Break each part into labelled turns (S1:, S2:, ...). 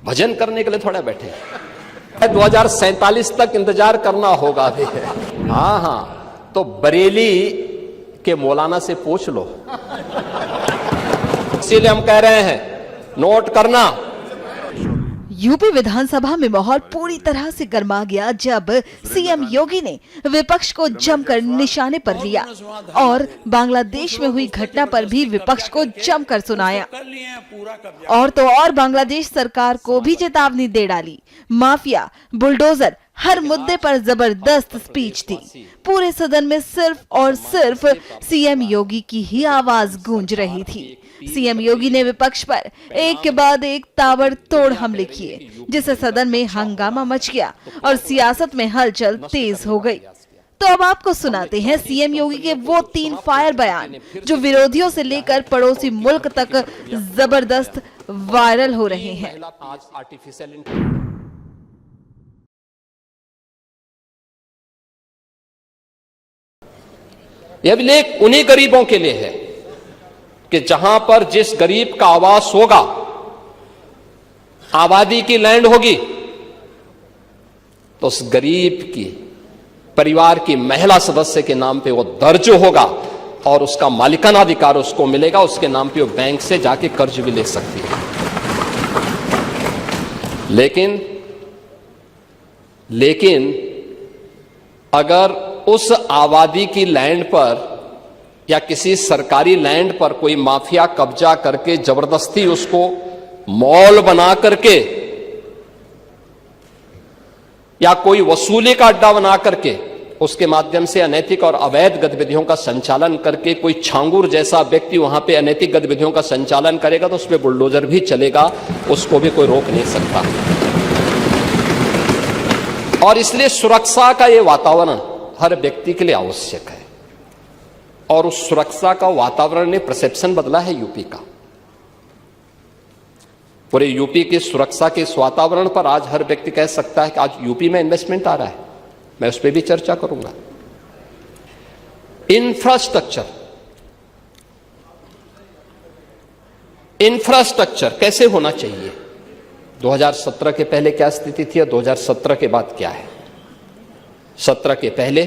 S1: भजन करने के लिए थोड़ा बैठे 2047 तक इंतजार करना होगा अभी। हाँ, तो बरेली के मौलाना से पूछ लो। इसीलिए हम कह रहे हैं, नोट करना।
S2: यूपी विधानसभा में माहौल पूरी तरह से गर्मा गया जब सीएम योगी ने विपक्ष को जमकर निशाने पर लिया और बांग्लादेश में हुई घटना पर भी विपक्ष को जमकर सुनाया। और तो और बांग्लादेश सरकार को भी चेतावनी दे डाली। माफिया, बुलडोजर, हर मुद्दे पर जबरदस्त स्पीच थी। पूरे सदन में सिर्फ और सिर्फ सीएम योगी की ही आवाज गूंज रही थी। सीएम योगी ने विपक्ष पर एक के बाद एक ताबड़तोड़ हमले किए, जिससे सदन में हंगामा मच गया और सियासत में हलचल तेज हो गई। तो अब आपको सुनाते हैं सीएम योगी के वो 3 फायर बयान जो विरोधियों से लेकर पड़ोसी मुल्क तक जबरदस्त वायरल हो रहे हैं।
S1: यह अभिलेख उन्हीं गरीबों के लिए है कि जहां पर जिस गरीब का आवास होगा, आबादी की लैंड होगी, तो उस गरीब की परिवार की महिला सदस्य के नाम पे वो दर्ज होगा और उसका मालिकाना अधिकार उसको मिलेगा। उसके नाम पे वो बैंक से जाके कर्ज भी ले सकती है। लेकिन अगर उस आबादी की लैंड पर या किसी सरकारी लैंड पर कोई माफिया कब्जा करके जबरदस्ती उसको मॉल बना करके या कोई वसूली का अड्डा बना करके उसके माध्यम से अनैतिक और अवैध गतिविधियों का संचालन करके कोई छांगुर जैसा व्यक्ति वहां पे अनैतिक गतिविधियों का संचालन करेगा, तो उसमें बुलडोजर भी चलेगा, उसको भी कोई रोक नहीं सकता। और इसलिए सुरक्षा का यह वातावरण हर व्यक्ति के लिए आवश्यक है। और उस सुरक्षा का वातावरण ने परसेप्शन बदला है यूपी का। पूरे यूपी की सुरक्षा के इस वातावरण पर आज हर व्यक्ति कह सकता है कि आज यूपी में इन्वेस्टमेंट आ रहा है। मैं उस पर भी चर्चा करूंगा। इंफ्रास्ट्रक्चर कैसे होना चाहिए, 2017 के पहले क्या स्थिति थी और 2017 के बाद क्या है। 17 के पहले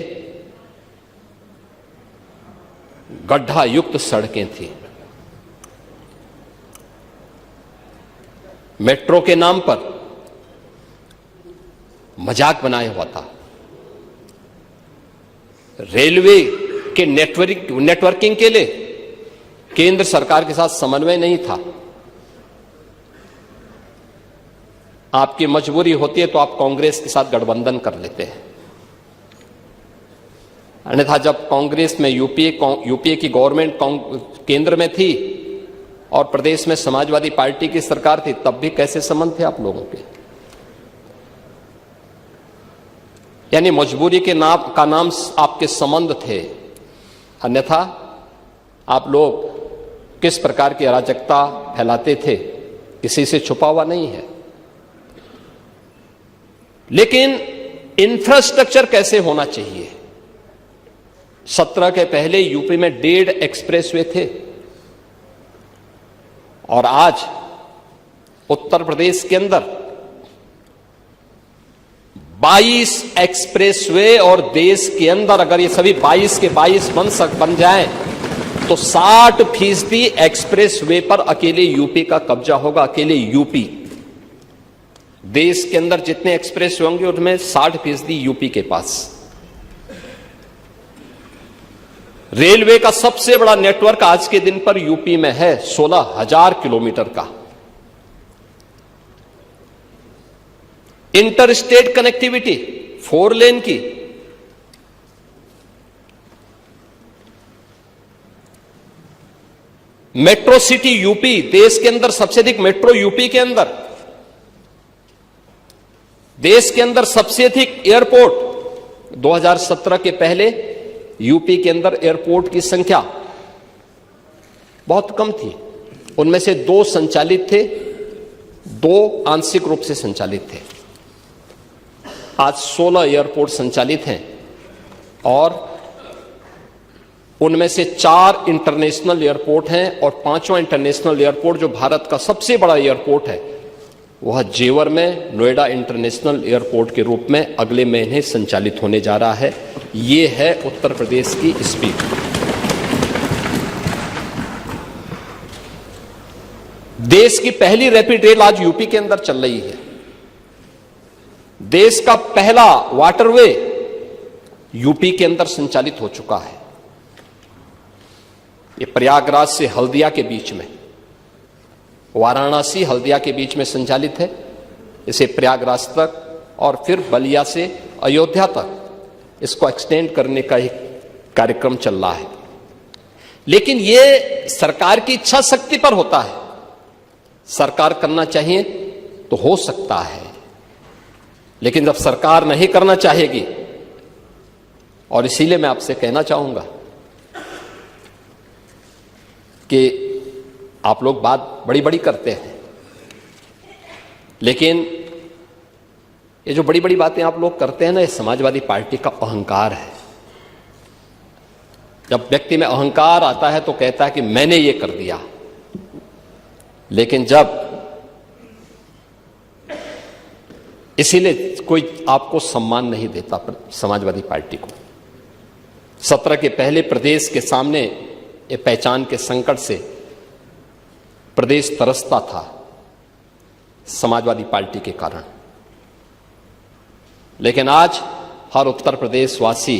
S1: गड्ढा युक्त सड़कें थी। मेट्रो के नाम पर मजाक बनाया हुआ था। रेलवे के नेटवर्किंग के लिए केंद्र सरकार के साथ समन्वय नहीं था। आपकी मजबूरी होती है तो आप कांग्रेस के साथ गठबंधन कर लेते हैं, अन्यथा जब कांग्रेस में यूपीए की गवर्नमेंट केंद्र में थी और प्रदेश में समाजवादी पार्टी की सरकार थी, तब भी कैसे संबंध थे आप लोगों के। यानी मजबूरी के नाम का नाम आपके संबंध थे, अन्यथा आप लोग किस प्रकार की अराजकता फैलाते थे किसी से छुपा हुआ नहीं है। लेकिन इंफ्रास्ट्रक्चर कैसे होना चाहिए। 17 के पहले यूपी में 1.5 एक्सप्रेसवे थे और आज उत्तर प्रदेश के अंदर 22 एक्सप्रेसवे, और देश के अंदर अगर ये सभी 22 के 22 बन जाएं तो 60% एक्सप्रेसवे पर अकेले यूपी का कब्जा होगा। अकेले यूपी, देश के अंदर जितने एक्सप्रेसवे होंगे उनमें 60% यूपी के पास। रेलवे का सबसे बड़ा नेटवर्क आज के दिन पर यूपी में है, 16,000 किलोमीटर का। इंटर स्टेट कनेक्टिविटी 4 लेन की, मेट्रो सिटी यूपी, देश के अंदर सबसे अधिक मेट्रो यूपी के अंदर, देश के अंदर सबसे अधिक एयरपोर्ट। 2017 के पहले यूपी के अंदर एयरपोर्ट की संख्या बहुत कम थी, उनमें से 2 संचालित थे, 2 आंशिक रूप से संचालित थे। आज 16 एयरपोर्ट संचालित हैं और उनमें से 4 इंटरनेशनल एयरपोर्ट हैं और 5वां इंटरनेशनल एयरपोर्ट जो भारत का सबसे बड़ा एयरपोर्ट है वह जेवर में नोएडा इंटरनेशनल एयरपोर्ट के रूप में अगले महीने संचालित होने जा रहा है। ये है उत्तर प्रदेश की स्पीड। देश की पहली रैपिड रेल आज यूपी के अंदर चल रही है। देश का पहला वाटरवे यूपी के अंदर संचालित हो चुका है। ये प्रयागराज से हल्दिया के बीच में, वाराणसी हल्दिया के बीच में संचालित है। इसे प्रयागराज तक और फिर बलिया से अयोध्या तक इसको एक्सटेंड करने का एक कार्यक्रम चल रहा है। लेकिन यह सरकार की इच्छा शक्ति पर होता है। सरकार करना चाहिए तो हो सकता है, लेकिन जब सरकार नहीं करना चाहेगी, और इसीलिए मैं आपसे कहना चाहूंगा कि आप लोग बात बड़ी बड़ी करते हैं, लेकिन ये जो बड़ी बड़ी बातें आप लोग करते हैं ना, ये समाजवादी पार्टी का अहंकार है। जब व्यक्ति में अहंकार आता है तो कहता है कि मैंने ये कर दिया, लेकिन जब इसीलिए कोई आपको सम्मान नहीं देता समाजवादी पार्टी को। 17 के पहले प्रदेश के सामने ये पहचान के संकट से प्रदेश तरसता था समाजवादी पार्टी के कारण, लेकिन आज हर उत्तर प्रदेश वासी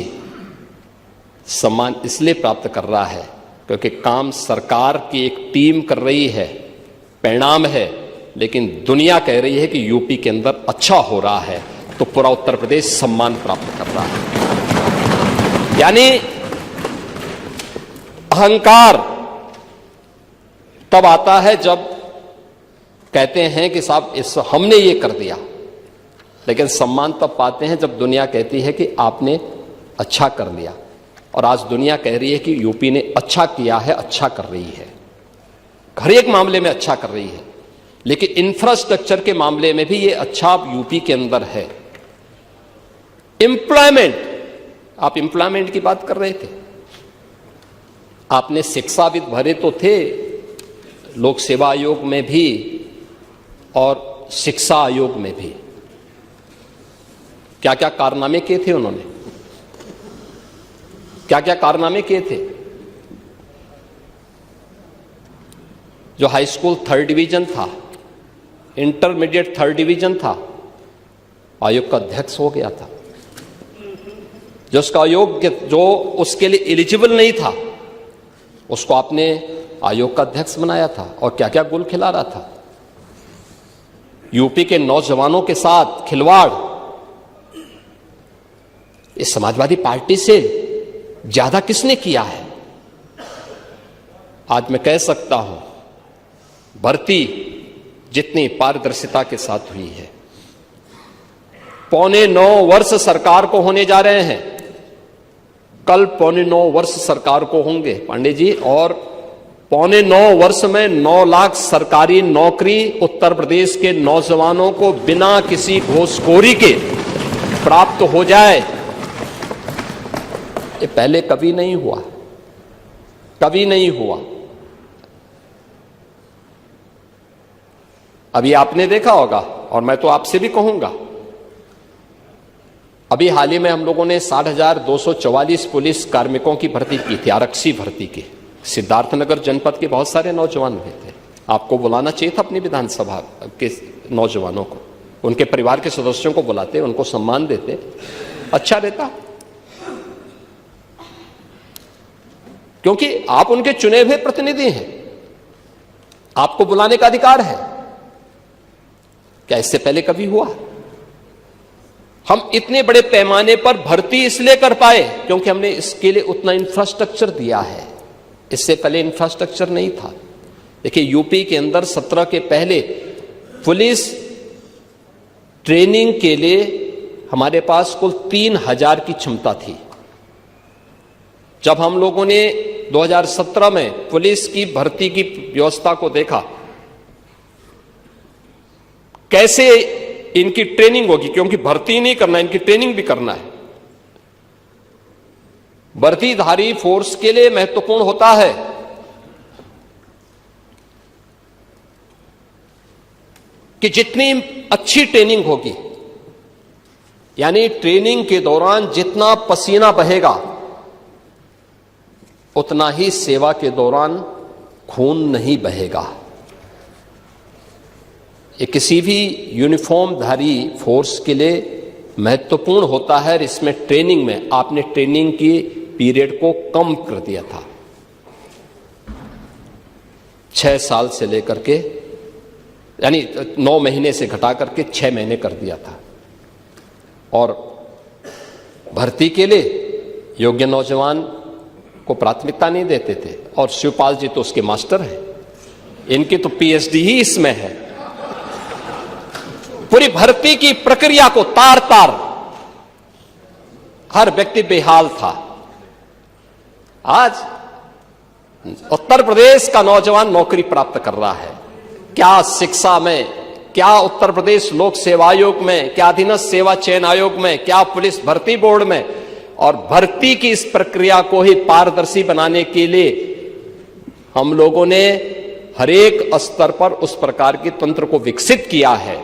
S1: सम्मान इसलिए प्राप्त कर रहा है क्योंकि काम सरकार की एक टीम कर रही है, परिणाम है, लेकिन दुनिया कह रही है कि यूपी के अंदर अच्छा हो रहा है, तो पूरा उत्तर प्रदेश सम्मान प्राप्त कर रहा है। यानी अहंकार तब आता है जब कहते हैं कि साहब इस हमने ये कर दिया, लेकिन सम्मान तब पाते हैं जब दुनिया कहती है कि आपने अच्छा कर लिया। और आज दुनिया कह रही है कि यूपी ने अच्छा किया है, अच्छा कर रही है, हर एक मामले में अच्छा कर रही है, लेकिन इंफ्रास्ट्रक्चर के मामले में भी ये अच्छा यूपी के अंदर है। एम्प्लॉयमेंट, आप एम्प्लॉयमेंट की बात कर रहे थे, आपने शिक्षाविद भरे तो थे लोक सेवा आयोग में भी और शिक्षा आयोग में भी। क्या क्या कारनामे किए थे उन्होंने, क्या क्या कारनामे किए थे। जो हाई स्कूल 3rd डिवीजन था, इंटरमीडिएट 3rd डिवीजन था, आयोग का अध्यक्ष हो गया था। जो उसका आयोग जो उसके लिए एलिजिबल नहीं था, उसको आपने आयोग का अध्यक्ष बनाया था, और क्या क्या गुल खिला रहा था। यूपी के नौजवानों के साथ खिलवाड़ इस समाजवादी पार्टी से ज्यादा किसने किया है। आज मैं कह सकता हूं, भर्ती जितनी पारदर्शिता के साथ हुई है, 8.25 वर्ष सरकार को होने जा रहे हैं, कल 8.25 वर्ष सरकार को होंगे पांडे जी, और 8.25 वर्ष में 9 लाख सरकारी नौकरी उत्तर प्रदेश के नौजवानों को बिना किसी घूसखोरी के प्राप्त हो जाए। ये पहले कभी नहीं हुआ, कभी नहीं हुआ। अभी आपने देखा होगा, और मैं तो आपसे भी कहूंगा, अभी हाल ही में हम लोगों ने 60,244 पुलिस कार्मिकों की भर्ती की थी, आरक्षी भर्ती की। सिद्धार्थनगर जनपद के बहुत सारे नौजवान हुए थे। आपको बुलाना चाहिए था अपनी विधानसभा के नौजवानों को, उनके परिवार के सदस्यों को बुलाते, उनको सम्मान देते, अच्छा रहता। क्योंकि आप उनके चुने हुए प्रतिनिधि हैं, आपको बुलाने का अधिकार है। क्या इससे पहले कभी हुआ? हम इतने बड़े पैमाने पर भर्ती इसलिए कर पाए क्योंकि हमने इसके लिए उतना इंफ्रास्ट्रक्चर दिया है। इससे पहले इंफ्रास्ट्रक्चर नहीं था। देखिए, यूपी के अंदर 17 के पहले पुलिस ट्रेनिंग के लिए हमारे पास कुल 3,000 की क्षमता थी। जब हम लोगों ने 2017 में पुलिस की भर्ती की व्यवस्था को देखा, कैसे इनकी ट्रेनिंग होगी, क्योंकि भर्ती नहीं करना, इनकी ट्रेनिंग भी करना है। वर्दीधारी फोर्स के लिए महत्वपूर्ण होता है कि जितनी अच्छी ट्रेनिंग होगी, यानी ट्रेनिंग के दौरान जितना पसीना बहेगा उतना ही सेवा के दौरान खून नहीं बहेगा। ये किसी भी यूनिफॉर्मधारी फोर्स के लिए महत्वपूर्ण होता है। इसमें ट्रेनिंग में आपने ट्रेनिंग की पीरियड को कम कर दिया था, 6 साल से लेकर के, यानी 9 महीने से घटा करके 6 महीने कर दिया था। और भर्ती के लिए योग्य नौजवान को प्राथमिकता नहीं देते थे। और शिवपाल जी तो उसके मास्टर हैं, इनकी तो पीएचडी ही इसमें है। पूरी भर्ती की प्रक्रिया को तार तार हर व्यक्ति बेहाल था। आज उत्तर प्रदेश का नौजवान नौकरी प्राप्त कर रहा है। क्या शिक्षा में, क्या उत्तर प्रदेश लोक सेवा आयोग में, क्या अधीनस्थ सेवा चयन आयोग में, क्या पुलिस भर्ती बोर्ड में। और भर्ती की इस प्रक्रिया को ही पारदर्शी बनाने के लिए हम लोगों ने हरेक स्तर पर उस प्रकार के तंत्र को विकसित किया है।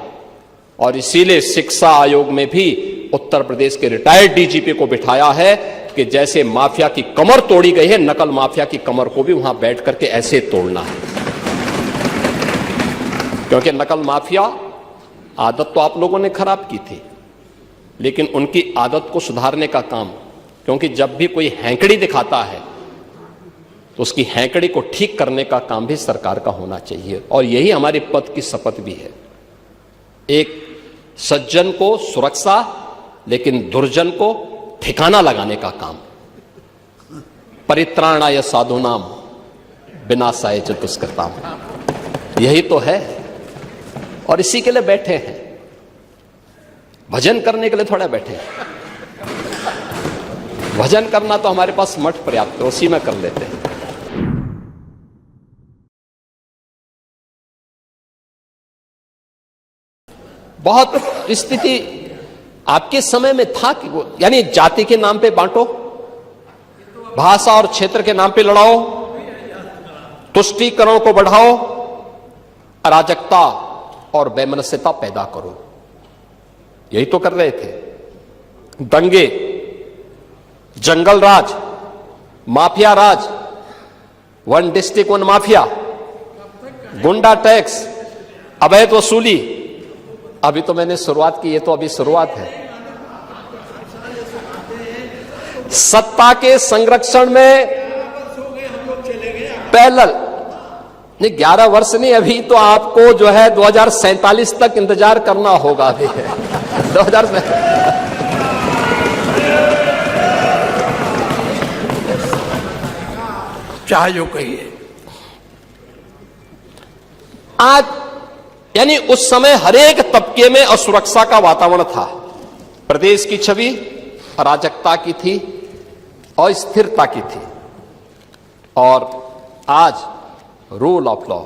S1: और इसीलिए शिक्षा आयोग में भी उत्तर प्रदेश के रिटायर्ड डीजीपी को बिठाया है कि जैसे माफिया की कमर तोड़ी गई है, नकल माफिया की कमर को भी वहां बैठ करके ऐसे तोड़ना है। क्योंकि नकल माफिया आदत तो आप लोगों ने खराब की थी, लेकिन उनकी आदत को सुधारने का काम, क्योंकि जब भी कोई हैंकड़ी दिखाता है तो उसकी हैंकड़ी को ठीक करने का काम भी सरकार का होना चाहिए। और यही हमारे पद की शपथ भी है। एक सज्जन को सुरक्षा, लेकिन दुर्जन को ठिकाना लगाने का काम। परित्राणाय साधूनाम विनाशाय च दुष्कृताम, यही तो है। और इसी के लिए बैठे हैं, भजन करने के लिए थोड़ा बैठे हैं। भजन करना तो हमारे पास मठ पर्याप्त है, उसी में कर लेते हैं। बहुत स्थिति आपके समय में था कि वो, यानी जाति के नाम पे बांटो, भाषा और क्षेत्र के नाम पे लड़ाओ, तुष्टीकरण को बढ़ाओ, अराजकता और वैमनस्यता पैदा करो, यही तो कर रहे थे। दंगे, जंगल राज, माफिया राज, 1 डिस्ट्रिक्ट 1 माफिया, गुंडा टैक्स, अवैध वसूली। अभी तो मैंने शुरुआत की, ये तो अभी शुरुआत है। सत्ता के संरक्षण में पैरेलल नहीं, 11 वर्ष नहीं, अभी तो आपको जो है 2047 तक इंतजार करना होगा। अभी 2000
S3: चाहे जो कहिए।
S1: आज यानी उस समय हरेक तबके में असुरक्षा का वातावरण था। प्रदेश की छवि अराजकता की थी, अस्थिरता की थी। और आज रूल ऑफ लॉ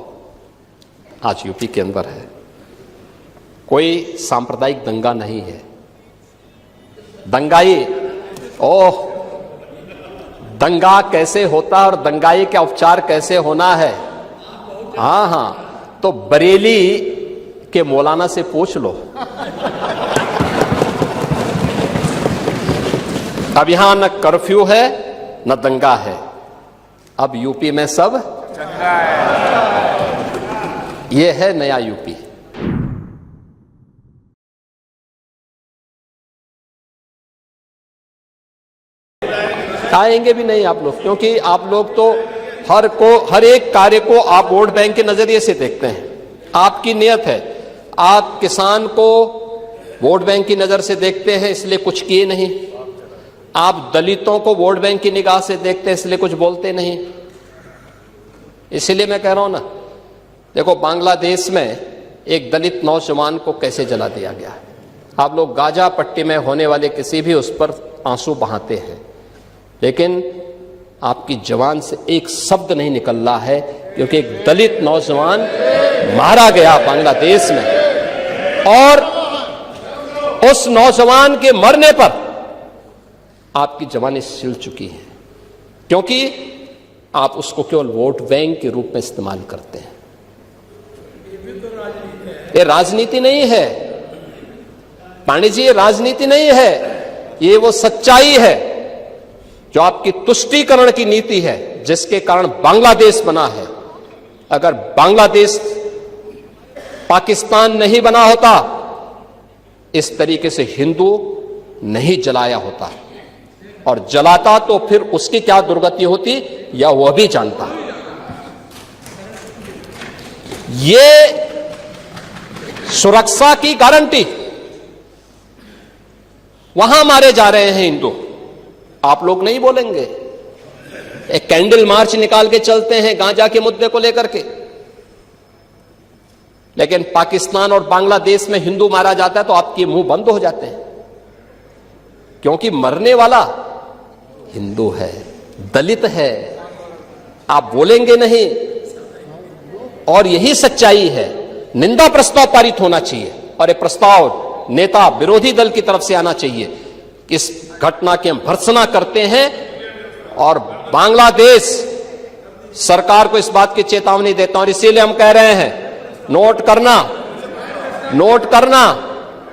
S1: आज यूपी के अंदर है। कोई सांप्रदायिक दंगा नहीं है। दंगाई, ओह, दंगा कैसे होता है और दंगाई का उपचार कैसे होना है, हाँ, तो बरेली के मौलाना से पूछ लो। अब यहां न कर्फ्यू है न दंगा है, अब यूपी में सब दंगा है। यह है नया यूपी। आएंगे भी नहीं आप लोग, क्योंकि आप लोग तो हर एक कार्य को आप वोट बैंक के नजरिए से देखते हैं। आपकी नियत है, आप किसान को वोट बैंक की नजर से देखते हैं, इसलिए कुछ किए नहीं। आप दलितों को वोट बैंक की निगाह से देखते हैं, इसलिए कुछ बोलते नहीं। इसलिए मैं कह रहा हूं ना, देखो बांग्लादेश में एक दलित नौजवान को कैसे जला दिया गया। आप लोग गाजा पट्टी में होने वाले किसी भी उस पर आंसू बहाते हैं, लेकिन आपकी जवान से एक शब्द नहीं निकल रहा है, क्योंकि एक दलित नौजवान मारा गया बांग्लादेश में। और उस नौजवान के मरने पर आपकी जवानी सिल चुकी है, क्योंकि आप उसको केवल वोट बैंक के रूप में इस्तेमाल करते हैं। ये राजनीति नहीं है पांडे जी, ये राजनीति नहीं है, ये वो सच्चाई है जो आपकी तुष्टीकरण की नीति है, जिसके कारण बांग्लादेश बना है। अगर बांग्लादेश पाकिस्तान नहीं बना होता, इस तरीके से हिंदू नहीं जलाया होता, और जलाता तो फिर उसकी क्या दुर्गति होती या वह भी जानता। ये सुरक्षा की गारंटी, वहां मारे जा रहे हैं हिंदू, आप लोग नहीं बोलेंगे। एक कैंडल मार्च निकाल के चलते हैं गांजा के मुद्दे को लेकर के, लेकिन पाकिस्तान और बांग्लादेश में हिंदू मारा जाता है तो आपके मुंह बंद हो जाते हैं, क्योंकि मरने वाला हिंदू है, दलित है, आप बोलेंगे नहीं। और यही सच्चाई है। निंदा प्रस्ताव पारित होना चाहिए, और यह प्रस्ताव नेता विरोधी दल की तरफ से आना चाहिए। इस घटना की हम भर्त्सना करते हैं और बांग्लादेश सरकार को इस बात की चेतावनी देता हूं, और इसीलिए हम कह रहे हैं, नोट करना,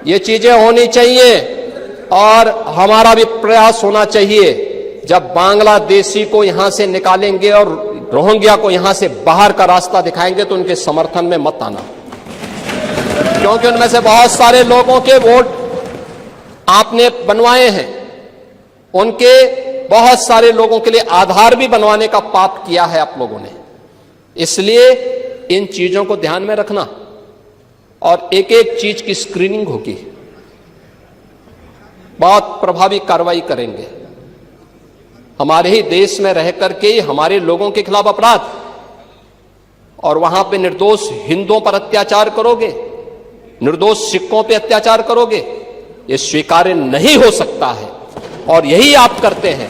S1: ये चीजें होनी चाहिए, और हमारा भी प्रयास होना चाहिए। जब बांग्लादेशी को यहां से निकालेंगे और रोहिंग्या को यहां से बाहर का रास्ता दिखाएंगे तो उनके समर्थन में मत आना, क्योंकि उनमें से बहुत सारे लोगों के वोट आपने बनवाए हैं, उनके बहुत सारे लोगों के लिए आधार भी बनवाने का पाप किया है आप लोगों ने। इसलिए इन चीजों को ध्यान में रखना, और एक एक चीज की स्क्रीनिंग होगी, बहुत प्रभावी कार्रवाई करेंगे। हमारे ही देश में रह करके हमारे लोगों के खिलाफ अपराध, और वहां पे निर्दोष हिंदुओं पर अत्याचार करोगे, निर्दोष सिखों पे अत्याचार करोगे, ये स्वीकार्य नहीं हो सकता है, और यही आप करते हैं।